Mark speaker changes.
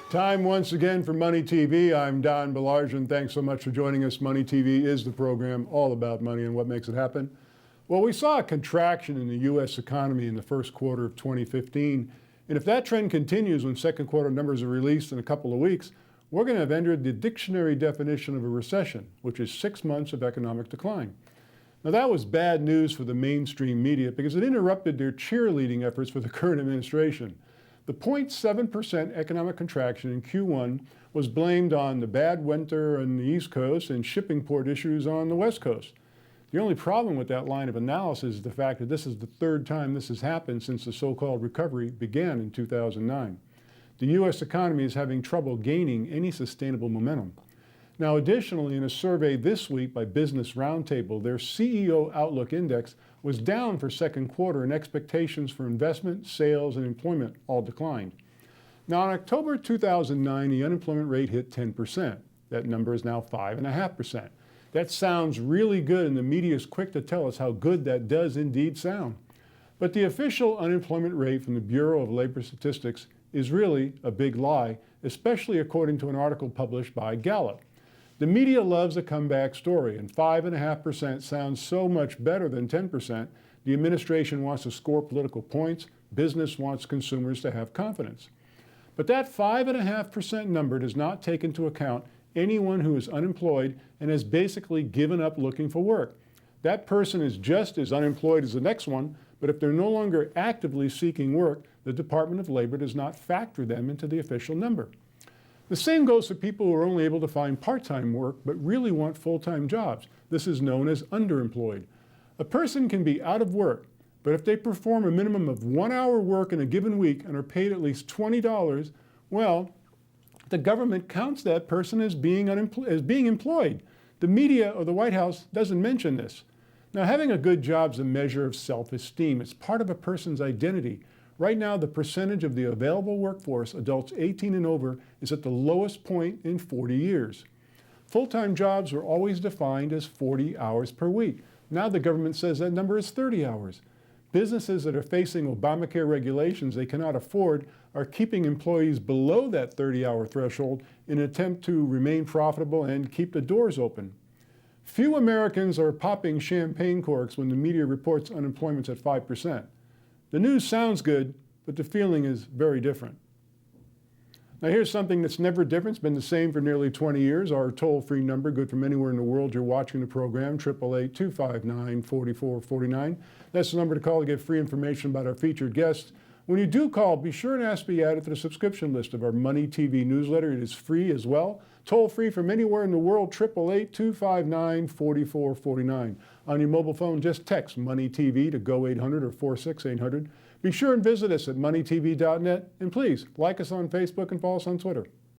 Speaker 1: Time once again for Money TV. I'm Donald Baillargeon. Thanks so much for joining us. Money TV is the program all about money and what makes it happen. Well, we saw a contraction in the U.S. economy in the first quarter of 2015. And if that trend continues when second quarter numbers are released in a couple of weeks, we're going to have entered the dictionary definition of a recession, which is 6 months of economic decline. Now, that was bad news for the mainstream media because it interrupted their cheerleading efforts for the current administration. The 0.7% economic contraction in Q1 was blamed on the bad winter on the East Coast and shipping port issues on the West Coast. The only problem with that line of analysis is the fact that this is the third time this has happened since the so-called recovery began in 2009. The U.S. economy is having trouble gaining any sustainable momentum. Now, additionally, in a survey this week by Business Roundtable, their CEO Outlook Index was down for second quarter and expectations for investment, sales, and employment all declined. Now, in October 2009, the unemployment rate hit 10%. That number is now 5.5%. That sounds really good, and the media is quick to tell us how good that does indeed sound. But the official unemployment rate from the Bureau of Labor Statistics is really a big lie, especially according to an article published by Gallup. The media loves a comeback story, and 5.5% sounds so much better than 10%. The administration wants to score political points. Business wants consumers to have confidence. But that 5.5% number does not take into account anyone who is unemployed and has basically given up looking for work. That person is just as unemployed as the next one, but if they're no longer actively seeking work, the Department of Labor does not factor them into the official number. The same goes for people who are only able to find part-time work but really want full-time jobs. This is known as underemployed. A person can be out of work, but if they perform a minimum of 1 hour work in a given week and are paid at least $20, well, the government counts that person as being employed. The media or the White House doesn't mention this. Now, having a good job is a measure of self-esteem. It's part of a person's identity. Right now, the percentage of the available workforce, adults 18 and over, is at the lowest point in 40 years. Full-time jobs were always defined as 40 hours per week. Now the government says that number is 30 hours. Businesses that are facing Obamacare regulations they cannot afford are keeping employees below that 30-hour threshold in an attempt to remain profitable and keep the doors open. Few Americans are popping champagne corks when the media reports unemployment's at 5%. The news sounds good, but the feeling is very different. Now, here's something that's never different. It's been the same for nearly 20 years. Our toll-free number, good from anywhere in the world you're watching the program, 888-259-4449. That's the number to call to get free information about our featured guests. When you do call, be sure and ask to be added to the subscription list of our Money TV newsletter. It is free as well. Toll-free from anywhere in the world, 888-259-4449. On your mobile phone, just text Money TV to go 800 or 46800. Be sure and visit us at moneytv.net. And please, like us on Facebook and follow us on Twitter.